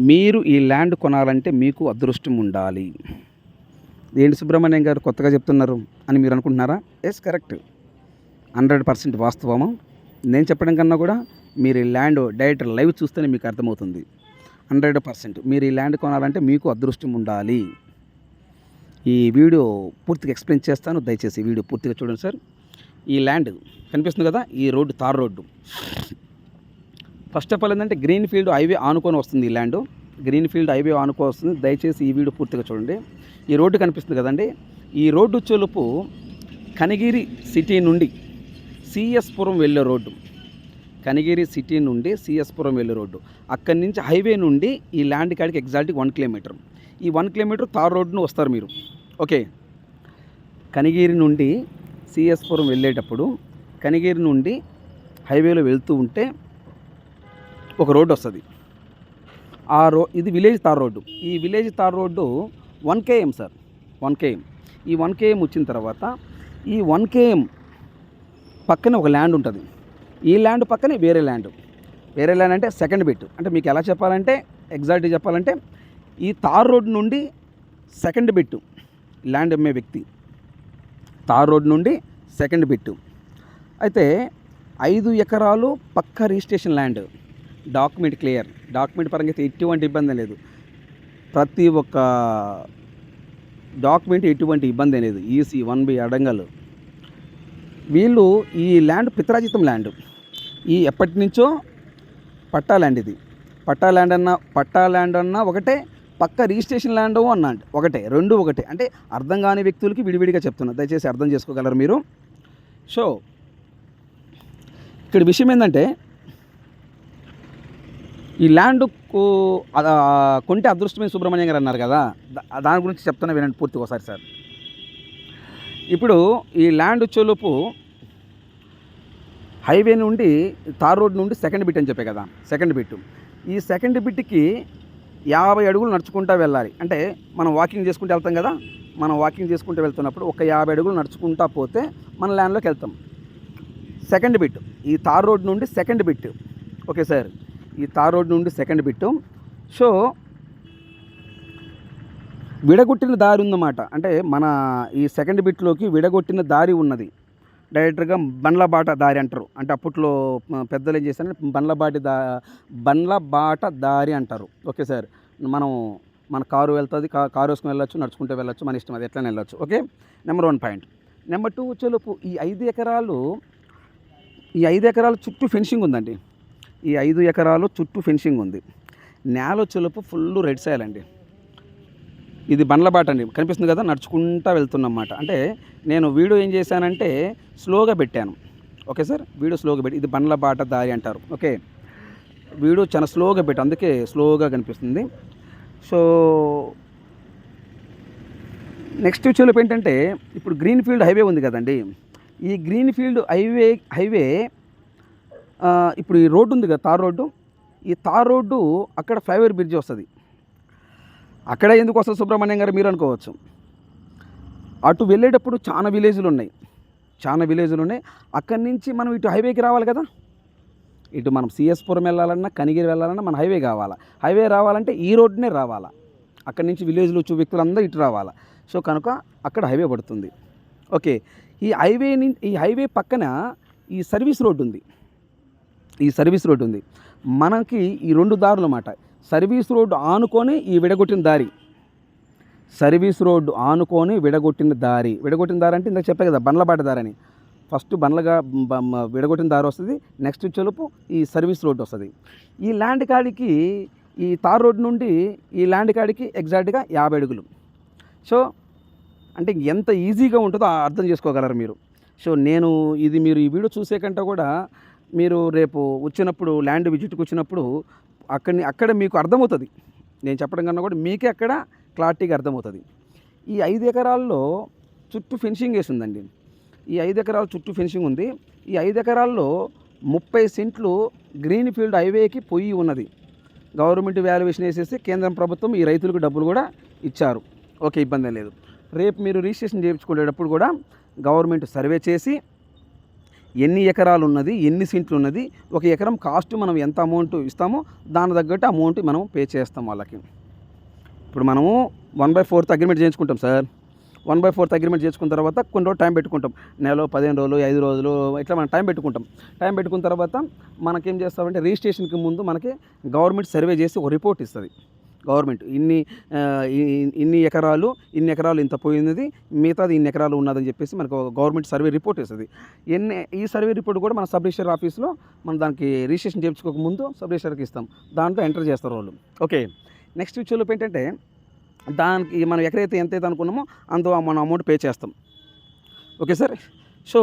మీరు ఈ ల్యాండ్ కొనాలంటే మీకు అదృష్టం ఉండాలి. ఏంటి సుబ్రహ్మణ్యం గారు కొత్తగా చెప్తున్నారు అని మీరు అనుకుంటున్నారా? Yes, correct. 100% వాస్తవము. నేను చెప్పడం కన్నా కూడా మీరు ఈ ల్యాండ్ డైరెక్ట్ లైవ్ చూస్తేనే మీకు అర్థమవుతుంది. 100% మీరు ఈ ల్యాండ్ కొనాలంటే మీకు అదృష్టం ఉండాలి. ఈ వీడియో పూర్తిగా ఎక్స్ప్లెయిన్ చేస్తాను, దయచేసి వీడియో పూర్తిగా చూడండి సార్. ఈ ల్యాండ్ కనిపిస్తుంది కదా, ఈ road tar road. First of all ఏంటంటే గ్రీన్ ఫీల్డ్ హైవే ఆనుకొని వస్తుంది. ఈ ల్యాండ్ గ్రీన్ ఫీల్డ్ హైవే ఆనుకొని వస్తుంది. దయచేసి ఈ వీడియో పూర్తిగా చూడండి. ఈ రోడ్డు కనిపిస్తుంది కదండి, ఈ రోడ్డు చెలుపు కనిగిరి సిటీ నుండి సిఎస్పురం వెళ్ళే రోడ్డు. కనిగిరి సిటీ నుండి సిఎస్పురం వెళ్ళే రోడ్డు. అక్కడి నుంచి హైవే నుండి ఈ ల్యాండ్ కాడికి ఎగ్జాక్ట్గా 1 కిలోమీటర్. ఈ 1 కిలోమీటర్ తార్ రోడ్డును వస్తారు మీరు. ఓకే, కనిగిరి నుండి సిఎస్పురం వెళ్ళేటప్పుడు కనిగిరి నుండి హైవేలో వెళ్తూ ఉంటే ఒక రోడ్డు వస్తుంది. ఇది విలేజ్ తార్ రోడ్డు. ఈ village tar road 1 km sir, 1 km. ఈ 1 km వచ్చిన తర్వాత ఈ 1 km పక్కన ఒక ల్యాండ్ ఉంటుంది. ఈ ల్యాండ్ పక్కనే వేరే ల్యాండ్ అంటే సెకండ్ బిట్. అంటే మీకు ఎలా చెప్పాలంటే, ఎగ్జాక్ట్గా చెప్పాలంటే ఈ తార్ రోడ్డు నుండి సెకండ్ బిట్ ల్యాండ్ అమ్మే వ్యక్తి. తార్ రోడ్డు నుండి సెకండ్ బిట్ అయితే 5 ఎకరాలు పక్క registration land. Document clear, document పరంగా అయితే ఎటువంటి ఇబ్బంది లేదు. ప్రతి ఒక్క డాక్యుమెంట్ ఎటువంటి ఇబ్బంది లేదు. EC 1B adangal. వీళ్ళు ఈ ల్యాండ్ పిత్రాజితం ల్యాండ్. ఈ ఎప్పటి నుంచో పట్టా ల్యాండ్. ఇది పట్టా ల్యాండ్ అన్నా ఒకటే, పక్క రిజిస్ట్రేషన్ ల్యాండ్ అన్నా ఒకటే, రెండు ఒకటే. అంటే అర్థం కాని వ్యక్తులకి విడివిడిగా చెప్తున్నా, దయచేసి అర్థం చేసుకోగలరు మీరు. సో ఇక్కడ విషయం ఏంటంటే, ఈ ల్యాండ్ కొంటే అదృష్టమే సుబ్రహ్మణ్యం గారు అన్నారు కదా, దాని గురించి చెప్తున్నా వినండి పూర్తిగా ఒకసారి సార్. ఇప్పుడు ఈ ల్యాండ్ చెలుపు హైవే నుండి తార్ రోడ్ నుండి సెకండ్ బిట్ అని చెప్పే కదా, సెకండ్ బిట్. ఈ సెకండ్ బిట్కి 50 అడుగులు నడుచుకుంటూ వెళ్ళాలి. అంటే మనం వాకింగ్ చేసుకుంటూ వెళ్తాం కదా, మనం వాకింగ్ చేసుకుంటూ వెళ్తున్నప్పుడు ఒక 50 అడుగులు నడుచుకుంటూ పోతే మన ల్యాండ్లోకి వెళ్తాం. సెకండ్ బిట్ ఈ తార్ రోడ్ నుండి సెకండ్ బిట్. ఓకే సార్, ఈ తార్ రోడ్ నుండి సెకండ్ బిట్. సో విడగొట్టిన దారి ఉందన్నమాట. అంటే మన ఈ సెకండ్ బిట్లోకి విడగొట్టిన దారి ఉన్నది. డైరెక్ట్గా బండ్లబాట దారి అంటారు. అంటే అప్పట్లో పెద్దలు ఏం చేశారంటే బండ్లబాట దారి అంటారు. ఓకే సార్, మన కారు వెళ్తుంది, కారు వేసుకుని వెళ్ళొచ్చు, నడుచుకుంటూ వెళ్ళొచ్చు, మన ఇష్టం, అది ఎట్లా వెళ్ళొచ్చు. Okay, number 1 point. నెంబర్ 2 చెలుపు ఈ 5 ఎకరాలు చుట్టూ ఫెన్సింగ్ ఉందండి. ఈ 5 ఎకరాలు చుట్టూ ఫెన్సింగ్ ఉంది. నేల చెలుపు ఫుల్ రెడ్ సాయిల్ అండి. ఇది బండ్లబాట అండి, కనిపిస్తుంది కదా, నడుచుకుంటూ వెళ్తున్నమాట. అంటే నేను వీడియో ఏం చేశానంటే స్లోగా పెట్టాను. ఓకే సార్, వీడియో స్లోగా పెట్టి, ఇది బండ్లబాట దారి అంటారు. ఓకే, వీడియో చాలా స్లోగా పెట్టాను, అందుకే స్లోగా కనిపిస్తుంది. సో నెక్స్ట్ చెలుపు ఏంటంటే, ఇప్పుడు గ్రీన్ ఫీల్డ్ హైవే ఉంది కదండి, ఈ గ్రీన్ ఫీల్డ్ హైవే ఇప్పుడు ఈ రోడ్డు ఉంది కదా, తార్ రోడ్డు. ఈ తార్ రోడ్డు అక్కడ ఫ్లైఓవర్ బ్రిడ్జ్ వస్తుంది. అక్కడ ఎందుకు వస్తుంది సుబ్రహ్మణ్యం గారు మీరు అనుకోవచ్చు. అటు వెళ్ళేటప్పుడు చాలా విలేజ్లు ఉన్నాయి. అక్కడి నుంచి మనం ఇటు హైవేకి రావాలి కదా. ఇటు మనం సిఎస్పురం వెళ్ళాలన్నా, కనిగిరి వెళ్ళాలన్నా మన హైవే కావాలా. హైవే రావాలంటే ఈ రోడ్డునే రావాలా. అక్కడి నుంచి విలేజ్లో వ్యక్తులందరూ ఇటు రావాలా. సో కనుక అక్కడ హైవే పడుతుంది. ఓకే, ఈ హైవే పక్కన ఈ సర్వీస్ రోడ్డు ఉంది. మనకి ఈ 2 దారులు అన్నమాట. సర్వీస్ రోడ్డు ఆనుకొని ఈ విడగొట్టిన దారి. విడగొట్టిన దారి అంటే ఇందాక చెప్పే కదా బండ్లబాట దారి అని. ఫస్ట్ విడగొట్టిన దారి వస్తుంది, నెక్స్ట్ చెలుపు ఈ సర్వీస్ రోడ్డు వస్తుంది. ఈ ల్యాండ్ కాడికి, ఈ తార్ రోడ్డు నుండి ఈ ల్యాండ్ కాడికి ఎగ్జాక్ట్గా 50 అడుగులు. సో అంటే ఎంత ఈజీగా ఉంటుందో అర్థం చేసుకోగలరు మీరు. సో మీరు ఈ వీడియో చూసే కంటే కూడా మీరు రేపు వచ్చినప్పుడు, ల్యాండ్ విజిట్కి వచ్చినప్పుడు అక్కడ మీకు అర్థమవుతుంది. నేను చెప్పడం కన్నా కూడా మీకే అక్కడ క్లారిటీగా అర్థమవుతుంది. ఈ 5 ఎకరాల్లో చుట్టూ ఫెన్సింగ్ వేసి ఉందండి. ఈ 5 ఎకరాల చుట్టూ ఫెన్సింగ్ ఉంది. ఈ 5 ఎకరాల్లో 30 సెంట్లు గ్రీన్ ఫీల్డ్ హైవేకి పొయ్యి ఉన్నది. గవర్నమెంట్ వాల్యుయేషన్ వేసేసి కేంద్ర ప్రభుత్వం ఈ రైతులకు డబ్బులు కూడా ఇచ్చారు. ఓకే, ఇబ్బంది లేదు. రేపు మీరు రిజిస్ట్రేషన్ చేయించుకునేటప్పుడు కూడా గవర్నమెంట్ సర్వే చేసి ఎన్ని ఎకరాలు ఉన్నది, ఎన్ని సెంట్లు ఉన్నది, ఒక ఎకరం కాస్ట్ మనం ఎంత అమౌంట్ ఇస్తామో దాని తగ్గట్టు అమౌంట్ మనం పే చేస్తాం వాళ్ళకి. ఇప్పుడు మనము 1/4 అగ్రిమెంట్ చేయించుకుంటాం సార్. 1/4 అగ్రిమెంట్ చేసుకున్న తర్వాత కొన్ని రోజులు టైం పెట్టుకుంటాం. నెలలో 15 రోజులు, 5 రోజులు ఇట్లా మనం టైం పెట్టుకుంటాం. టైం పెట్టుకున్న తర్వాత మనకేం చేస్తామంటే రిజిస్ట్రేషన్కి ముందు మనకి గవర్నమెంట్ సర్వే చేసి ఒక రిపోర్ట్ ఇస్తుంది. గవర్నమెంట్ ఇన్ని ఎకరాలు ఇంత పోయినది, మిగతాది ఇన్ని ఎకరాలు ఉన్నదని చెప్పేసి మనకు గవర్నమెంట్ సర్వే రిపోర్ట్ ఇస్తుంది. ఈ సర్వే రిపోర్ట్ కూడా మన సబ్ రిజిస్టర్ ఆఫీస్లో మనం దానికి రిజిస్ట్రేషన్ చేయించుకోక ముందు సబ్ రిజిస్టర్కి ఇస్తాం. దాంట్లో ఎంటర్ చేస్తారు వాళ్ళు. ఓకే, నెక్స్ట్ విషయంలో ఏంటంటే దానికి మనం ఎక్కడైతే ఎంతైతే అనుకున్నామో అంత మనం అమౌంట్ పే చేస్తాం. Okay sir. సో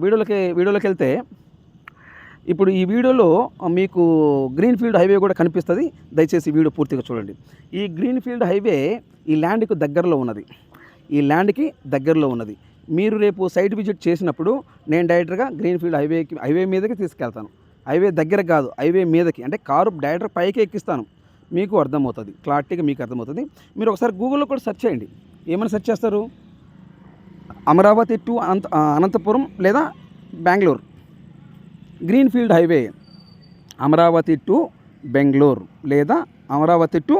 వీడియోలోకి వెళ్తే ఇప్పుడు ఈ వీడియోలో మీకు గ్రీన్ ఫీల్డ్ హైవే కూడా కనిపిస్తుంది. దయచేసి వీడియో పూర్తిగా చూడండి. ఈ గ్రీన్ ఫీల్డ్ హైవే ఈ ల్యాండ్కి దగ్గరలో ఉన్నది. మీరు రేపు సైట్ విజిట్ చేసినప్పుడు నేను డైరెక్ట్గా గ్రీన్ ఫీల్డ్ హైవే మీదకి తీసుకెళ్తాను. హైవే దగ్గర కాదు, హైవే మీదకి, అంటే కారు డైరెక్ట్ పైకి ఎక్కిస్తాను. మీకు అర్థమవుతుంది, క్లారిటీగా మీకు అర్థమవుతుంది. మీరు ఒకసారి గూగుల్లో కూడా సెర్చ్ చేయండి. ఏమైనా సెర్చ్ చేస్తారు? అమరావతి టు అనంతపురం లేదా Bengaluru green field highway, Amaravati to Bengaluru లేదా Amaravati to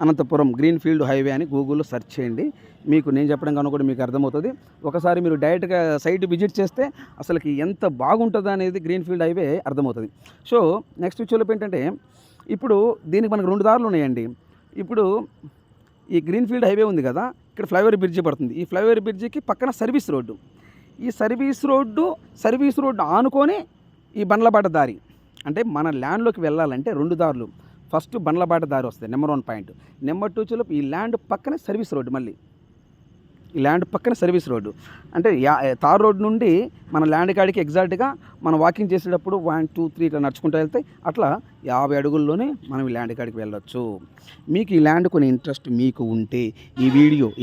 Anantapuram green field highway అని గూగుల్లో సెర్చ్ చేయండి. మీకు నేను చెప్పడం కనుక కూడా మీకు అర్థమవుతుంది. ఒకసారి మీరు డైరెక్ట్గా సైట్ విజిట్ చేస్తే అసలుకి ఎంత బాగుంటుందో అనేది గ్రీన్ ఫీల్డ్ హైవే అర్థమవుతుంది. సో నెక్స్ట్ విషయంలో ఏంటంటే ఇప్పుడు దీనికి మనకు 2 దారులు ఉన్నాయండి. ఇప్పుడు ఈ గ్రీన్ ఫీల్డ్ హైవే ఉంది కదా, ఇక్కడ ఫ్లైఓవర్ బ్రిడ్జి పడుతుంది. ఈ ఫ్లైఓవర్ బ్రిడ్జికి పక్కన సర్వీస్ రోడ్డు. ఈ సర్వీస్ రోడ్డు ఆనుకొని ఈ బండ్లబాట దారి, అంటే మన ల్యాండ్లోకి వెళ్ళాలంటే 2 దారులు. ఫస్ట్ బండ్లబాట దారి వస్తుంది, నెంబర్ 1 పాయింట్. నెంబర్ 2 వచ్చేలోపు ఈ ల్యాండ్ పక్కనే సర్వీస్ రోడ్డు. మళ్ళీ ఈ ల్యాండ్ పక్కన సర్వీస్ రోడ్డు అంటే తార్ రోడ్ నుండి మన ల్యాండ్ కాడికి ఎగ్జాక్ట్గా మనం వాకింగ్ చేసేటప్పుడు 1, 2, 3 ఇట్లా నడుచుకుంటూ వెళ్తే అట్లా 50 అడుగుల్లోనే మనం ఈ ల్యాండ్ కాడికి వెళ్ళొచ్చు. మీకు ఈ ల్యాండ్ కొని ఇంట్రెస్ట్ మీకు ఉంటే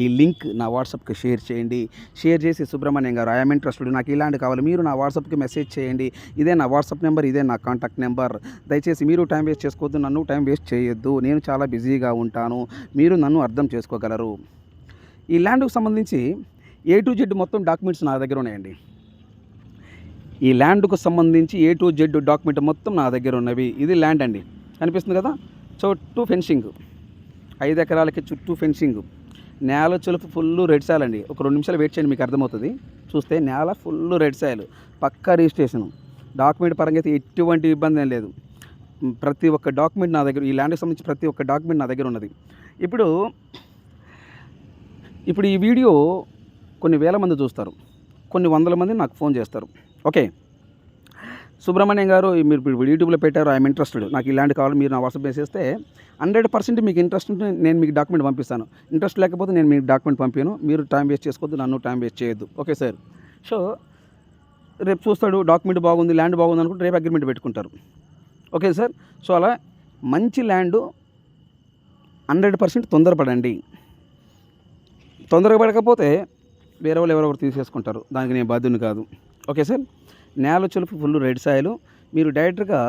ఈ లింక్ నా వాట్సాప్కి షేర్ చేయండి. షేర్ చేసి సుబ్రహ్మణ్యం గారు ఐఎమ్ ఇంట్రెస్టెడ్, నాకు ఈ ల్యాండ్ కావాలి, మీరు నా వాట్సాప్కి మెసేజ్ చేయండి. ఇదే నా వాట్సాప్ నెంబర్, ఇదే నా కాంటాక్ట్ నెంబర్. దయచేసి మీరు టైం వేస్ట్ చేసుకోవద్దు, నన్ను టైం వేస్ట్ చేయొద్దు. నేను చాలా బిజీగా ఉంటాను, మీరు నన్ను అర్థం చేసుకోగలరు. ఈ ల్యాండ్కు సంబంధించి A to Z మొత్తం డాక్యుమెంట్స్ నా దగ్గర ఉన్నాయండి. ఈ ల్యాండ్కు సంబంధించి A to Z డాక్యుమెంట్ మొత్తం నా దగ్గర ఉన్నవి. ఇది ల్యాండ్ అండి, కనిపిస్తుంది కదా. చుట్టూ ఫెన్సింగ్, 5 ఎకరాలకి చుట్టూ ఫెన్సింగ్. నేల చులుపు ఫుల్ రెడ్ సాయిల్ అండి. ఒక 2 నిమిషాలు వెయిట్ చేయండి, మీకు అర్థమవుతుంది. చూస్తే నేల ఫుల్ రెడ్ సాయిల్, పక్కా రిజిస్ట్రేషన్. డాక్యుమెంట్ పరంగా అయితే ఎటువంటి ఇబ్బంది ఏం లేదు. ప్రతి ఒక్క డాక్యుమెంట్ నా దగ్గర, ఈ ల్యాండ్కి సంబంధించి ప్రతి ఒక్క డాక్యుమెంట్ నా దగ్గర ఉన్నది. ఇప్పుడు ఈ వీడియో కొన్ని వేల మంది చూస్తారు, కొన్ని వందల మంది నాకు ఫోన్ చేస్తారు. ఓకే, సుబ్రహ్మణ్యం గారు మీరు ఇప్పుడు యూట్యూబ్లో పెట్టారు, ఐఎమ్ ఇంట్రెస్టెడ్, నాకు ఈ ల్యాండ్ కావాలి, మీరు నా వాట్సాప్ చేస్తే 100% మీకు ఇంట్రెస్ట్ ఉంటే నేను మీకు డాక్యుమెంట్ పంపిస్తాను. ఇంట్రెస్ట్ లేకపోతే నేను మీకు డాక్యుమెంట్ పంపాను. మీరు టైం వేస్ట్ చేసుకోవద్దు, నన్ను టైం వేస్ట్ చేయొద్దు. Okay sir. సో రేపు చూస్తాడు డాక్యుమెంట్ బాగుంది, ల్యాండ్ బాగుంది అనుకుంటే రేపు అగ్రిమెంట్ పెట్టుకుంటారు. Okay sir. సో అలా మంచి ల్యాండ్ 100% తొందరపడండి. తొందరపడకపోతే వేరే వాళ్ళు ఎవరెవరు తీసేసుకుంటారు, దానికి నేను బాధ్యుని కాదు. Okay sir. నేల చులుపు ఫుల్ రెడ్ సాయిల్. మీరు డైరెక్ట్గా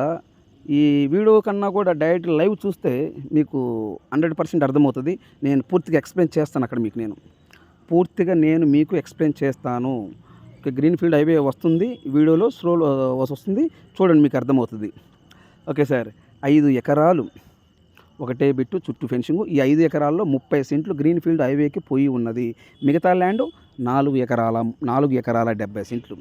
ఈ వీడియో కన్నా కూడా డైరెక్ట్ లైవ్ చూస్తే మీకు 100% అర్థమవుతుంది. నేను పూర్తిగా ఎక్స్ప్లెయిన్ చేస్తాను. అక్కడ నేను మీకు ఎక్స్ప్లెయిన్ చేస్తాను. గ్రీన్ ఫీల్డ్ హైవే వస్తుంది, వీడియోలో స్లోలో వస్తుంది, చూడండి, మీకు అర్థమవుతుంది. Okay sir. 5 ఎకరాలు ఒకటే బిట్టు చుట్టూ ఫెన్సింగ్. ఈ 5 ఎకరాల్లో 30 సెంట్లు గ్రీన్ ఫీల్డ్ హైవేకి పోయి ఉన్నది. మిగతా ల్యాండ్ 4 ఎకరాల 70 సెంట్లు.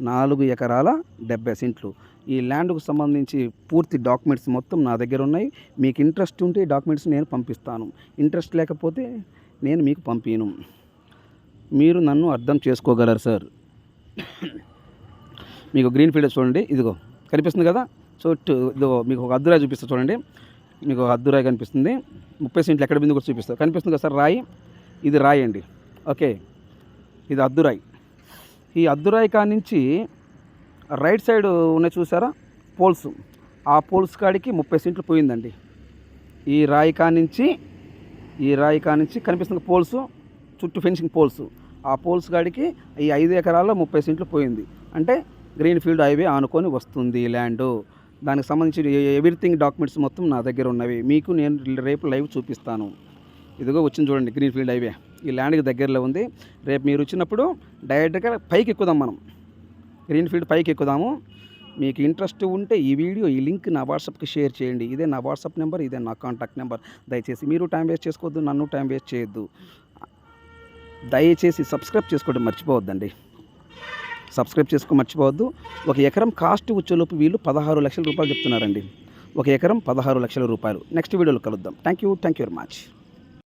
4 ఎకరాల 70 సెంట్లు. ఈ ల్యాండ్కు సంబంధించి పూర్తి డాక్యుమెంట్స్ మొత్తం నా దగ్గర ఉన్నాయి. మీకు ఇంట్రెస్ట్ ఉంటే ఈ డాక్యుమెంట్స్ నేను పంపిస్తాను. ఇంట్రెస్ట్ లేకపోతే నేను మీకు పంపిను. మీరు నన్ను అర్థం చేసుకోగలరు సార్. మీకు గ్రీన్ ఫీల్డ్ చూడండి, ఇదిగో కనిపిస్తుంది కదా. సో ఇదిగో మీకు ఒక అద్దురాయి చూపిస్తా చూడండి. మీకు అద్దురాయి కనిపిస్తుంది. 30 సెంట్లు ఎక్కడ బిందు కూడా చూపిస్తారు, కనిపిస్తుంది కదా సార్. రాయి, ఇది రాయి అండి. ఓకే, ఇది అద్దురాయి. ఈ అద్దురాయి కానించి రైట్ సైడ్ ఉన్నాయి చూసారా పోల్స్, ఆ పోల్స్ కాడికి 30 సెంట్లు పోయిందండి. ఈ రాయి కానించి కనిపిస్తుంది పోల్స్, చుట్టూ ఫెన్సింగ్ పోల్స్, ఆ పోల్స్ కాడికి ఈ 5 ఎకరాల్లో 30 సెంట్లు పోయింది. అంటే గ్రీన్ ఫీల్డ్ హైవే ఆనుకొని వస్తుంది ల్యాండ్. దానికి సంబంధించి ఎవ్రీథింగ్ డాక్యుమెంట్స్ మొత్తం నా దగ్గర ఉన్నవి. మీకు నేను రేపు లైవ్ చూపిస్తాను. ఇదిగో వచ్చింది చూడండి గ్రీన్ ఫీల్డ్ హైవే. ఈ ల్యాండ్కి దగ్గరలో ఉంది. రేపు మీరు వచ్చినప్పుడు డైరెక్ట్గా పైకి ఎక్కుదాం మనం. గ్రీన్ ఫీల్డ్ పైకి ఎక్కుదాము. మీకు ఇంట్రెస్ట్ ఉంటే ఈ వీడియో ఈ లింక్ నా వాట్సాప్కి షేర్ చేయండి. ఇదే నా వాట్సాప్ నెంబర్, ఇదే నా కాంటాక్ట్ నెంబర్. దయచేసి మీరు టైం వేస్ట్ చేసుకోవద్దు, నన్ను టైం వేస్ట్ చేయొద్దు. దయచేసి సబ్స్క్రైబ్ చేసుకోవడం మర్చిపోవద్దండి. సబ్స్క్రైబ్ చేసుకో మర్చిపోవద్దు. 1 ఎకరం కాస్ట్ వచ్చేలోపు వీళ్ళు 16 లక్షల రూపాయలు చెప్తున్నారండి. 1 ఎకరం 16 లక్షల రూపాయలు. నెక్స్ట్ వీడియోలో కలుద్దాం. Thank you very much.